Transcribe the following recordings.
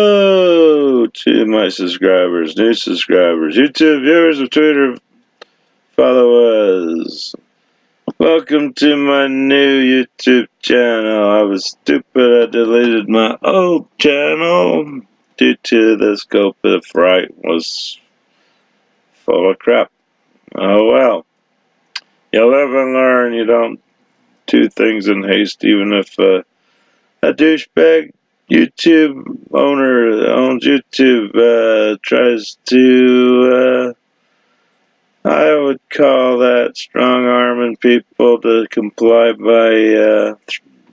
Hello to my subscribers, new subscribers, YouTube viewers of Twitter followers. Welcome to my new YouTube channel. I was stupid. I deleted my old channel due to the scope of fright was full of crap. Oh well. You live and learn. You don't do things in haste, even if a douchebag YouTube owner that owns YouTube tries to, I would call that strong arming people to comply by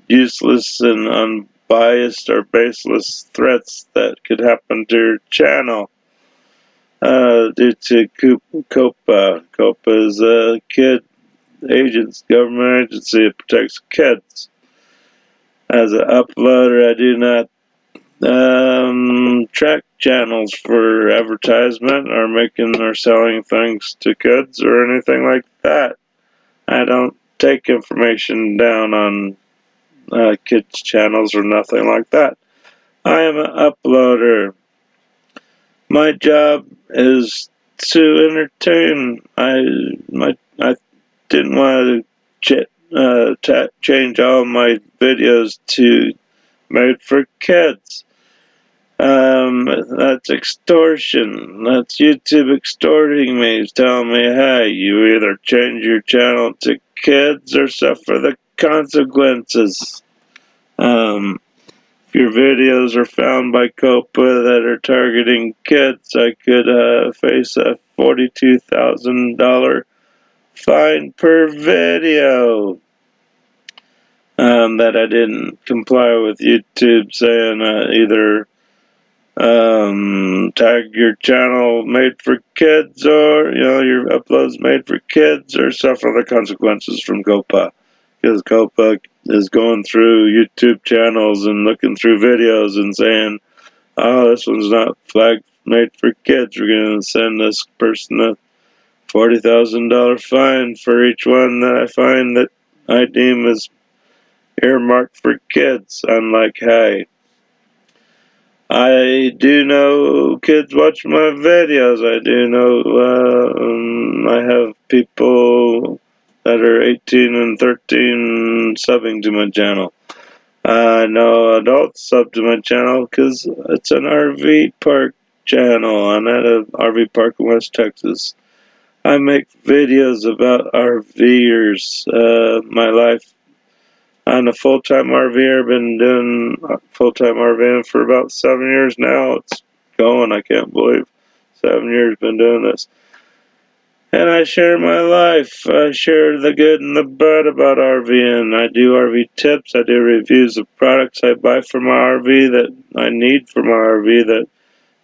useless and unbiased or baseless threats that could happen to your channel due to COPA. COPA is a government agency that protects kids. As an uploader, I do not track channels for advertisement or making or selling things to kids or anything like that. I don't take information down on kids' channels or nothing like that. I am an uploader. My job is to entertain. I didn't want to change all my videos to made for kids. That's extortion. That's YouTube extorting me, telling me, hey, you either change your channel to kids or suffer the consequences. If your videos are found by COPA that are targeting kids, I could face a $42,000 fine per video. That I didn't comply with YouTube saying either tag your channel made for kids or your uploads made for kids or suffer the consequences from COPA, because COPA is going through YouTube channels and looking through videos and saying, oh, this one's not flagged made for kids, we're going to send this person a $40,000 fine for each one that I find that I deem as earmarked for kids. I'm like, hey, I do know kids watch my videos. I do know I have people that are 18 and 13 subbing to my channel. I know adults sub to my channel because it's an RV park channel. I'm at an RV park in West Texas. I make videos about RVers. My life. I'm a full-time RVer. Been doing full-time RVing for about 7 years now. It's going. I can't believe 7 years been doing this. And I share my life. I share the good and the bad about RVing. I do RV tips. I do reviews of products I buy for my RV that I need for my RV that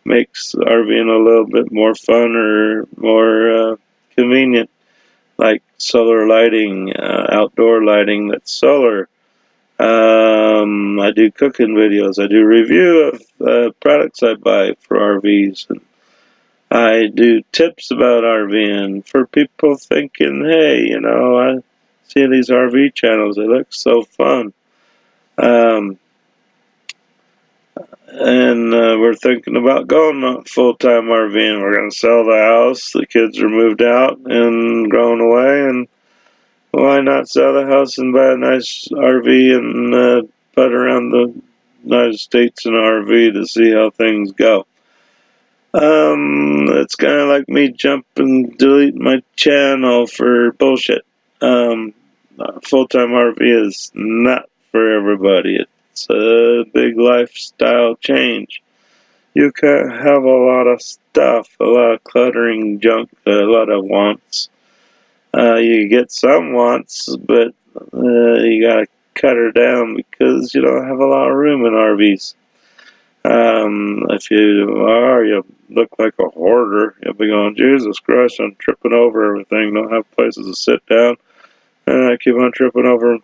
makes RVing a little bit more fun or more convenient, like solar lighting, outdoor lighting that's solar. I do cooking videos. I do review of products I buy for RVs. And I do tips about RVing for people thinking, hey, I see these RV channels. They look so fun. And we're thinking about going full-time RVing. We're going to sell the house. The kids are moved out and grown away. And why not sell the house and buy a nice RV and putt around the United States in an RV to see how things go? It's kind of like me jumping, delete my channel for bullshit. Full-time RV is not for everybody. It's a big lifestyle change. You can't have a lot of stuff, a lot of cluttering junk, a lot of wants. You get some wants, but you gotta cut her down because you don't have a lot of room in RVs. If you look like a hoarder. You'll be going, Jesus Christ, I'm tripping over everything. Don't have places to sit down, and I keep on tripping over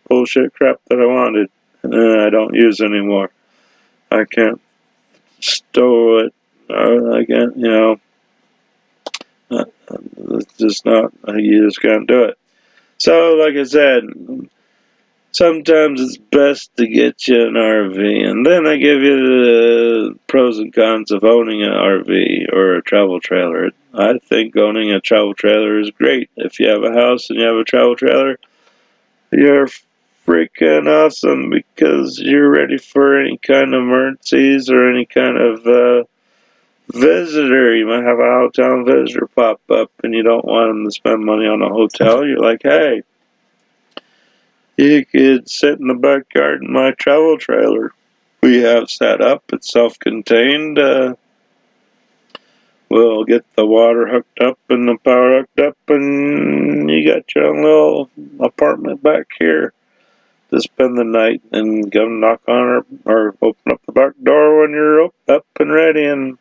bullshit crap that I wanted. I don't use anymore. I can't stow it. I can't, it's just not. You just can't do it. So, like I said, sometimes it's best to get you an RV. And then I give you the pros and cons of owning an RV or a travel trailer. I think owning a travel trailer is great. If you have a house and you have a travel trailer, you're freaking awesome because you're ready for any kind of emergencies or any kind of visitor. You might have a out-of-town visitor pop up and you don't want them to spend money on a hotel. You're like, hey, you could sit in the backyard in my travel trailer we have set up. It's self-contained. We'll get the water hooked up and the power hooked up, and you got your own little apartment back here to spend the night and go knock on or open up the back door when you're up and ready and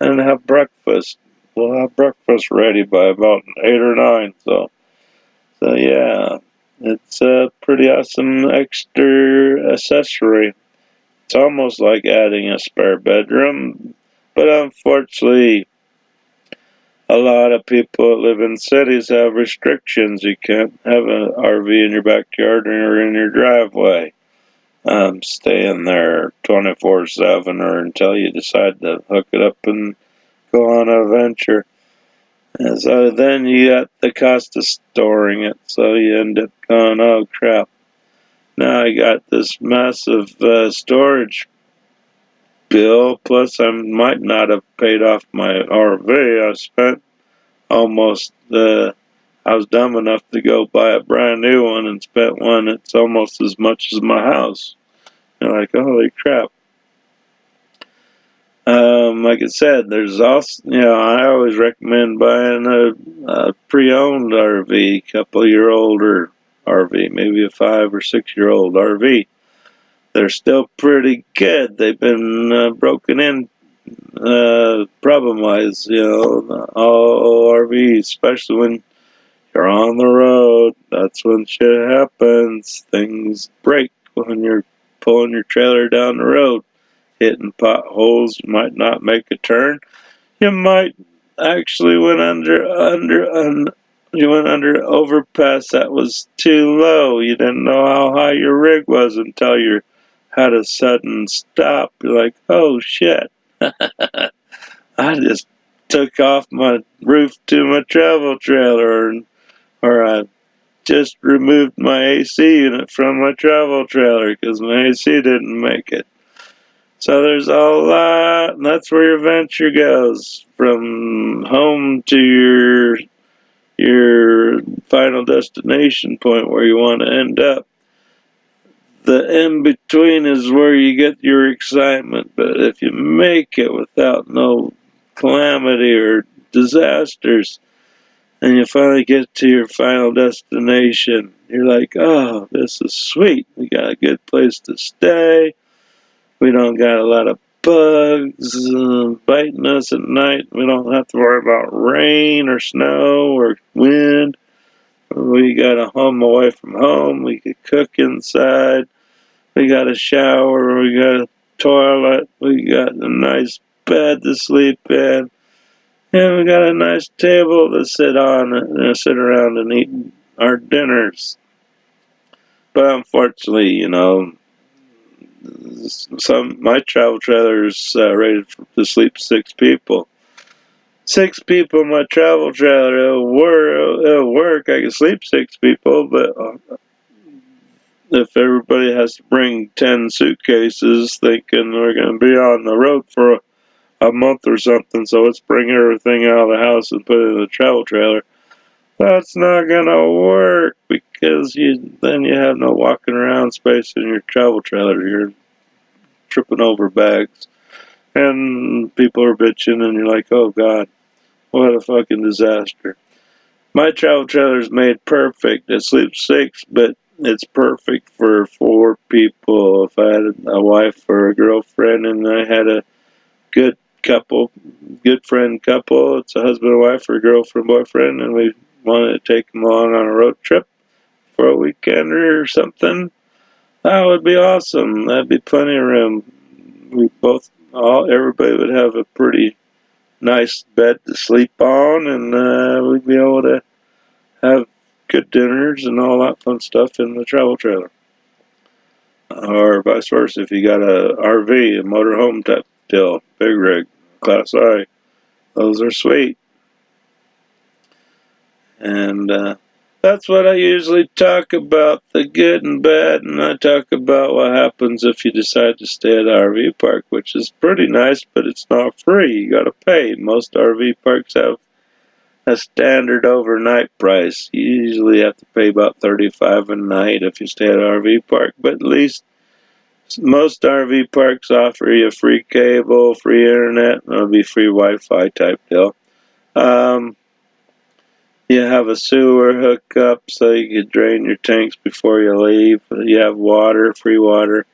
have breakfast. We'll have breakfast ready by about 8 or 9. So yeah, it's a pretty awesome extra accessory. It's almost like adding a spare bedroom, but unfortunately, a lot of people that live in cities have restrictions. You can't have an RV in your backyard or in your driveway. Staying there 24/7 or until you decide to hook it up and go on an adventure. And so then you got the cost of storing it, so you end up going, oh crap. Now I got this massive storage bill, plus I might not have paid off my RV. I spent almost, I was dumb enough to go buy a brand new one and spent one that's almost as much as my house. You're like, holy crap. Like I said, there's also, I always recommend buying a pre-owned RV, couple-year older RV, maybe a 5 or 6-year-old RV. They're still pretty good. They've been broken in problem-wise, all RVs, especially when you're on the road. That's when shit happens. Things break when you're pulling your trailer down the road, hitting potholes. You might not make a turn. You might actually you went under an overpass that was too low. You didn't know how high your rig was until you had a sudden stop. You're like, oh shit. I just took off my roof to my travel trailer, or I just removed my AC unit from my travel trailer because my AC didn't make it. So there's a lot, and that's where your venture goes, from home to your final destination point where you want to end up. The in between is where you get your excitement, but if you make it without no calamity or disasters, and you finally get to your final destination, you're like, oh, this is sweet. We got a good place to stay. We don't got a lot of bugs biting us at night. We don't have to worry about rain or snow or wind. We got a home away from home. We could cook inside. We got a shower. We got a toilet. We got a nice bed to sleep in. And we got a nice table to sit on and sit around and eat our dinners. But unfortunately, my travel trailer is rated to sleep 6 people. 6 people in my travel trailer. It'll work. I can sleep 6 people, but if everybody has to bring 10 suitcases, thinking we're going to be on the road for a month or something, so let's bring everything out of the house and put it in the travel trailer. That's not gonna work because then you have no walking around space in your travel trailer. You're tripping over bags, and people are bitching, and you're like, "Oh God, what a fucking disaster!" My travel trailer is made perfect. It sleeps 6, but it's perfect for 4 people. If I had a wife or a girlfriend, and I had a good good friend couple, it's a husband and wife or a girlfriend boyfriend, and we wanted to take them along on a road trip for a weekend or something, that would be awesome. That'd be plenty of room. Everybody would have a pretty nice bed to sleep on, and we'd be able to have good dinners and all that fun stuff in the travel trailer. or vice versa if you got a RV, a motorhome type deal, big rig, Class I. Those are sweet. And that's what I usually talk about, the good and bad, and I talk about what happens if you decide to stay at the RV park, which is pretty nice, but it's not free. You gotta pay. Most RV parks have a standard overnight price. You usually have to pay about $35 a night if you stay at an RV park, but at least most RV parks offer you free cable, free internet, and it'll be free Wi-Fi type deal. Um, You have a sewer hookup so you can drain your tanks before you leave. You have water, free water,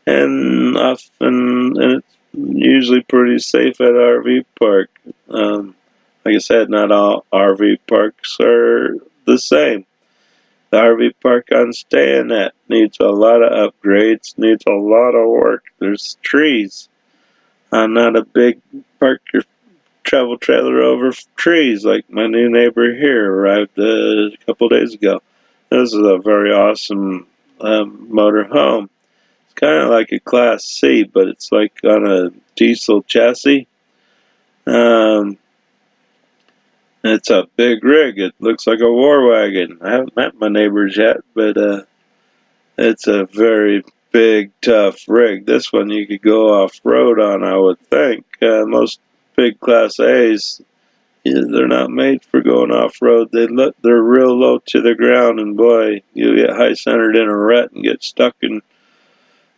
and often and it's usually pretty safe at RV park. Like I said, not all RV parks are the same. The RV park I'm staying at needs a lot of upgrades, needs a lot of work. There's trees. I'm not a big park your travel trailer over trees like my new neighbor here arrived a couple days ago. This is a very awesome motor home. It's kind of like a Class C, but it's like on a diesel chassis. Um, it's a big rig. It looks like a war wagon. I haven't met my neighbors yet, but it's a very big, tough rig. This one you could go off-road on, I would think. Most big Class A's, yeah, they're not made for going off-road. They're real low to the ground, and boy, you get high-centered in a rut and get stuck, and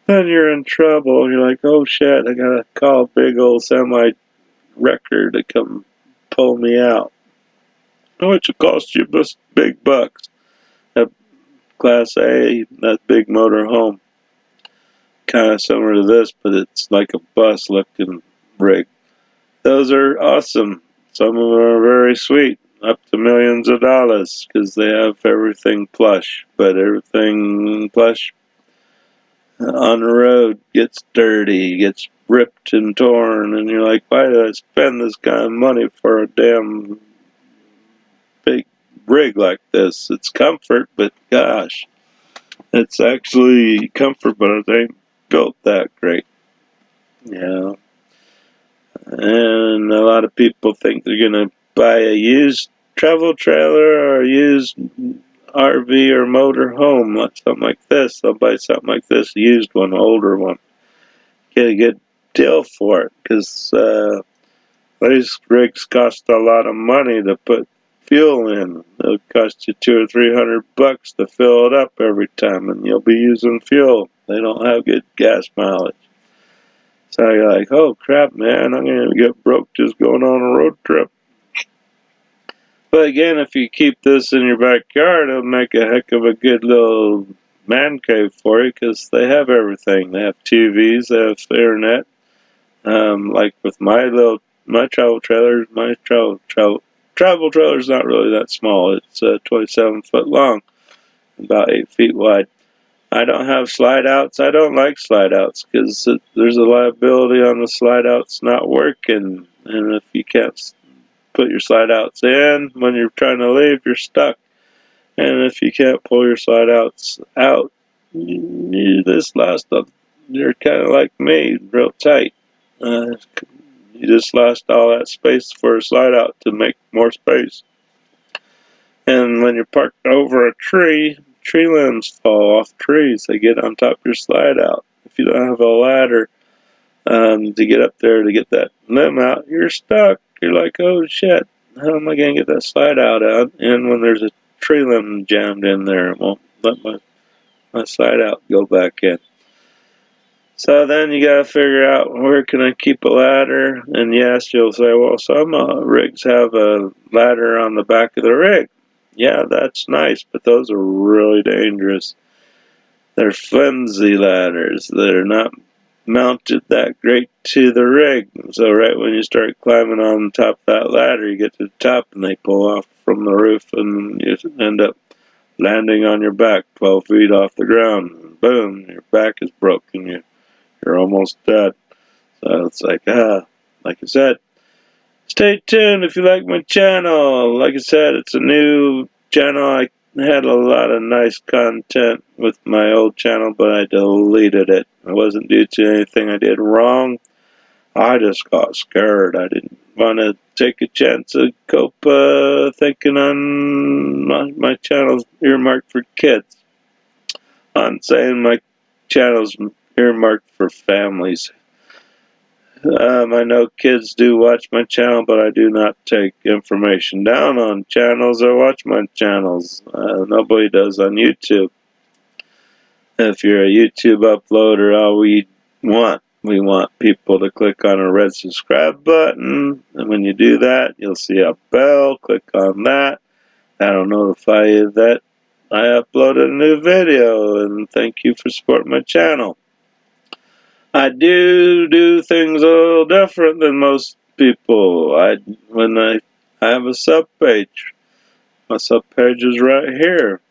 then you're in trouble. You're like, oh shit, I gotta call a big old semi-wrecker to come pull me out. Which will cost you just big bucks. That Class A, that big motor home, kind of similar to this, but it's like a bus-looking rig. Those are awesome. Some of them are very sweet, up to millions of dollars, because they have everything plush. But everything plush on the road gets dirty, gets ripped and torn, and you're like, why did I spend this kind of money for a damn big rig like this? It's comfort, but gosh, it's actually comfort, but it ain't built that great. Yeah. And a lot of people think they're going to buy a used travel trailer or a used RV or motor home, something like this. They'll buy something like this, a used one, an older one. Get a good deal for it, because these rigs cost a lot of money to put fuel in. It'll cost you $200 or $300 to fill it up every time, and you'll be using fuel. They don't have good gas mileage. So you're like, oh crap, man, I'm going to get broke just going on a road trip. But again, if you keep this in your backyard, it'll make a heck of a good little man cave for you, because they have everything. They have TVs, they have internet. Like with my travel trailer, travel trailer's not really that small. It's 27 foot long, about 8 feet wide. I don't have slide outs. I don't like slide outs, because there's a liability on the slide outs not working. And if you can't put your slide outs in when you're trying to leave, you're stuck. And if you can't pull your slide outs out, you just lost them. You're kind of like me, real tight. Uh, you just lost all that space for a slide out to make more space. And when you're parked over a tree, tree limbs fall off trees. They get on top of your slide out. If you don't have a ladder to get up there to get that limb out, you're stuck. You're like, oh shit, how am I going to get that slide out? And when there's a tree limb jammed in there, it won't let my slide out go back in. So then you gotta figure out, where can I keep a ladder? And yes, you'll say, well, some rigs have a ladder on the back of the rig. Yeah, that's nice, but those are really dangerous. They're flimsy ladders. They're not mounted that great to the rig. So right when you start climbing on top of that ladder, you get to the top and they pull off from the roof, and you end up landing on your back 12 feet off the ground. And boom, your back is broken. You're almost dead. So it's like I said, stay tuned if you like my channel. Like I said, it's a new channel. I had a lot of nice content with my old channel, but I deleted it. It wasn't due to anything I did wrong. I just got scared. I didn't want to take a chance of Copa thinking on my channel's earmarked for kids. I'm saying my channel's earmarked for families. I know kids do watch my channel, but I do not take information down on channels or watch my channels. Nobody does on YouTube. If you're a YouTube uploader, all we want people to click on a red subscribe button, and when you do that, you'll see a bell. Click on that. That'll notify you that I uploaded a new video, and thank you for supporting my channel. I do things a little different than most people. When I have a sub page, my sub page is right here.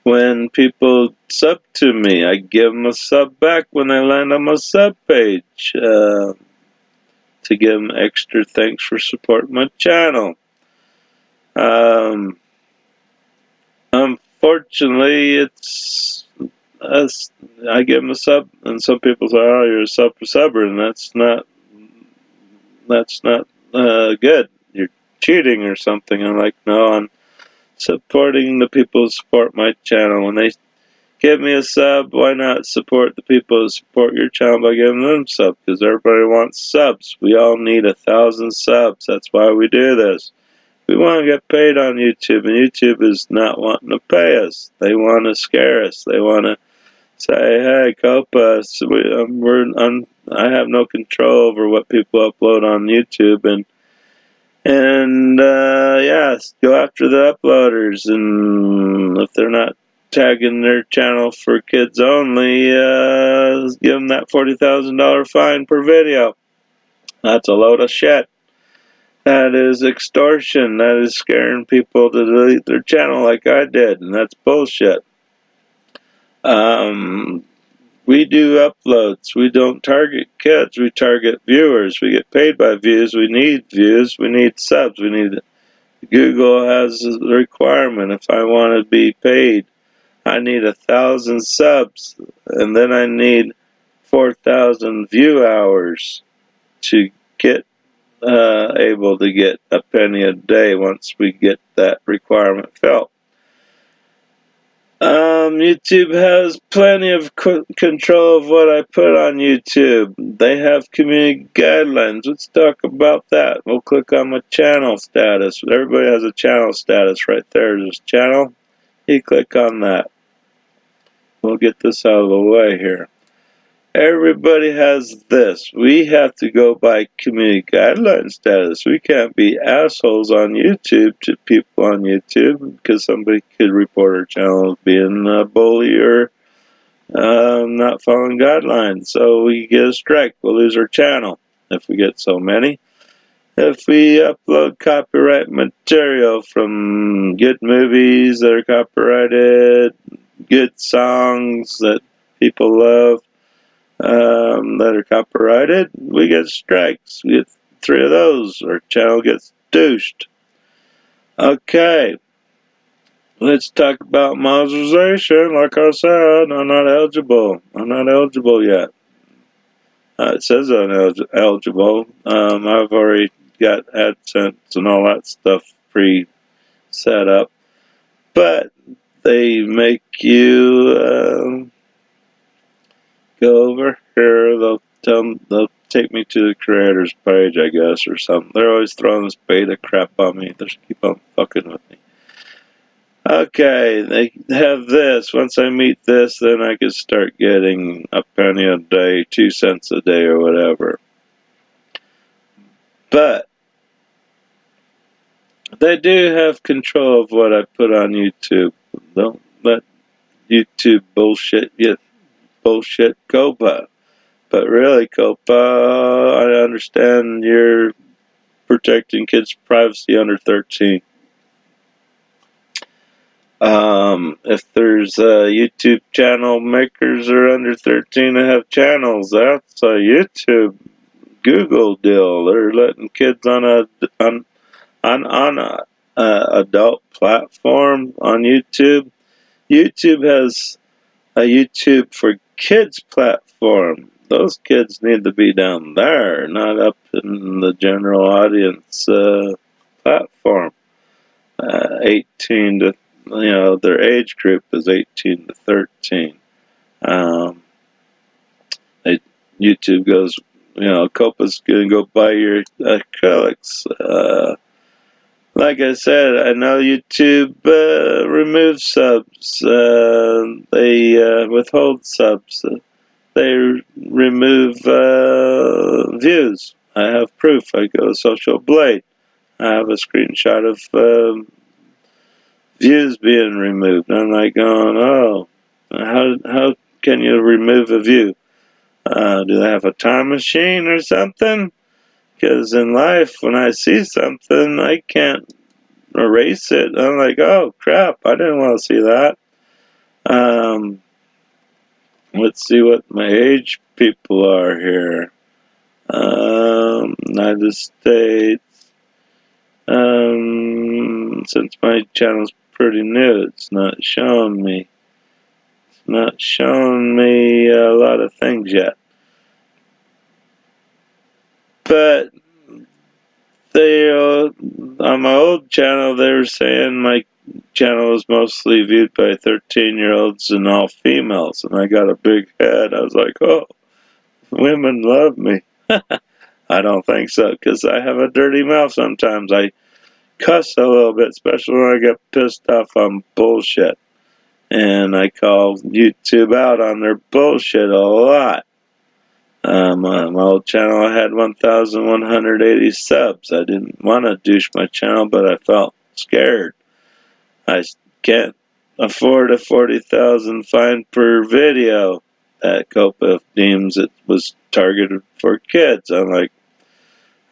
When people sub to me, I give them a sub back when they land on my sub page to give them extra thanks for supporting my channel. Unfortunately, I give them a sub, and some people say, "Oh, you're a sub for subber," and that's not good. You're cheating or something. I'm like, no, I'm supporting the people who support my channel. When they give me a sub, why not support the people who support your channel by giving them subs? Because everybody wants subs. We all need 1,000 subs. That's why we do this. We want to get paid on YouTube, and YouTube is not wanting to pay us. They want to scare us. They want to say, hey, Copa, I have no control over what people upload on YouTube, and yes, go after the uploaders, and if they're not tagging their channel for kids only, give them that $40,000 fine per video. That's a load of shit. That is extortion. That is scaring people to delete their channel like I did, and that's bullshit. We do uploads. We don't target kids. We target viewers. We get paid by views. We need views. We need subs. Google has a requirement. If I want to be paid, I need 1,000 subs, and then I need 4,000 view hours to get able to get a penny a day once we get that requirement filled. YouTube has plenty of control of what I put on YouTube. They have community guidelines. Let's talk about that. We'll click on my channel status. Everybody has a channel status right there. There's channel. You click on that. We'll get this out of the way here. Everybody has this. We have to go by community guideline status. We can't be assholes on YouTube to people on YouTube because somebody could report our channel as being a bully or not following guidelines. So we get a strike. We'll lose our channel if we get so many. If we upload copyright material from good movies that are copyrighted, good songs that people love, that are copyrighted, we get strikes. We get 3 of those. Our channel gets douched. Okay. Let's talk about monetization. Like I said, I'm not eligible. I'm not eligible yet. It says I'm eligible. I've already got AdSense and all that stuff pre-set up. But they make you go over here. They'll take me to the creators page, I guess, or something. They're always throwing this beta crap on me. They just keep on fucking with me. Okay, they have this. Once I meet this, then I can start getting a penny a day, 2 cents a day, or whatever. But they do have control of what I put on YouTube. Don't let YouTube bullshit Copa. But really, Copa, I understand you're protecting kids' privacy under 13. If there's YouTube channel makers that are under 13 that have channels, that's a YouTube Google deal. They're letting kids on adult platform on YouTube. YouTube has a YouTube for kids platform. Those kids need to be down there, not up in the general audience platform. 18 to, their age group is 18 to 13. Um, YouTube goes, Copa's gonna go buy your acrylics. Like I said, I know YouTube removes subs. They withhold subs. They remove views. I have proof. I go to Social Blade. I have a screenshot of views being removed. I'm like going, oh, how can you remove a view? Do they have a time machine or something? Because in life, when I see something, I can't erase it. I'm like, oh crap, I didn't want to see that. Let's see what my age people are here. United States. Since my channel's pretty new, it's not showing me. It's not showing me a lot of things yet. But they, on my old channel, they were saying my channel was mostly viewed by 13-year-olds and all females, and I got a big head. I was like, oh, women love me. I don't think so, because I have a dirty mouth sometimes. I cuss a little bit, especially when I get pissed off on bullshit. And I call YouTube out on their bullshit a lot. My old channel, I had 1,180 subs. I didn't want to douche my channel, but I felt scared. I can't afford a 40,000 fine per video. That Copa deems it was targeted for kids. I'm like,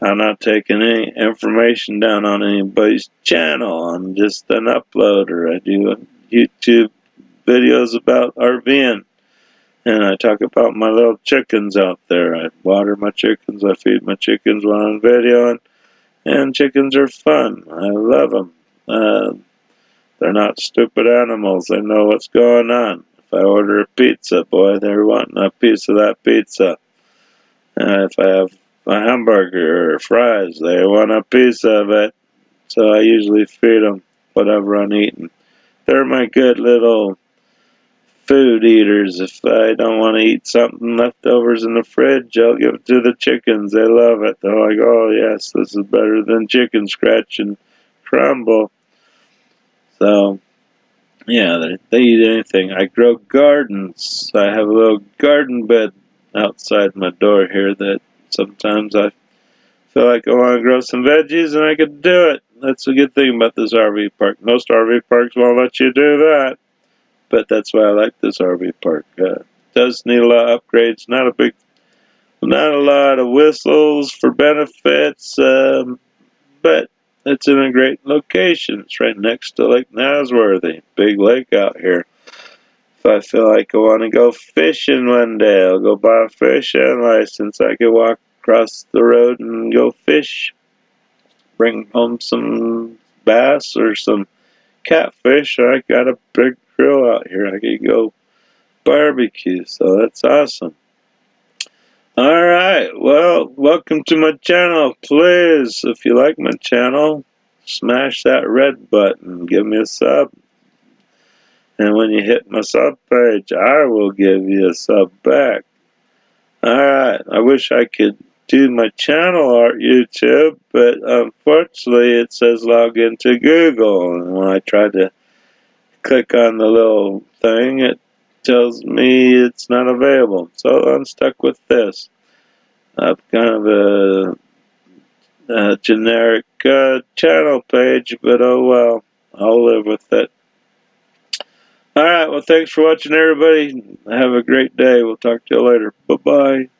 I'm not taking any information down on anybody's channel. I'm just an uploader. I do YouTube videos about RVing. And I talk about my little chickens out there. I water my chickens. I feed my chickens while I'm videoing. And chickens are fun. I love them. They're not stupid animals. They know what's going on. If I order a pizza, boy, they're wanting a piece of that pizza. If I have a hamburger or fries, they want a piece of it. So I usually feed them whatever I'm eating. They're my good little food eaters. If I don't want to eat something leftovers in the fridge, I'll give it to the chickens. They love it. They're like, oh yes, this is better than chicken scratch and crumble. So yeah, they eat anything. I grow gardens. I have a little garden bed outside my door here that sometimes I feel like I want to grow some veggies and I could do it. That's a good thing about this RV park. Most RV parks won't let you do that, but that's why I like this RV park. It does need a lot of upgrades. Not a lot of whistles for benefits, but it's in a great location. It's right next to Lake Nasworthy, big lake out here. If I feel like I want to go fishing one day, I'll go buy a fishing license. I can walk across the road and go fish. Bring home some bass or some catfish. I got a big grill out here. I could go barbecue, so that's awesome. Alright, well, welcome to my channel. Please, if you like my channel, smash that red button. Give me a sub. And when you hit my sub page, I will give you a sub back. Alright, I wish I could do my channel art YouTube, but unfortunately it says log into Google. And when I try to click on the little thing, it tells me it's not available. So I'm stuck with this. Kind of a generic channel page, but oh well, I'll live with it. Alright, well thanks for watching everybody. Have a great day. We'll talk to you later. Bye-bye.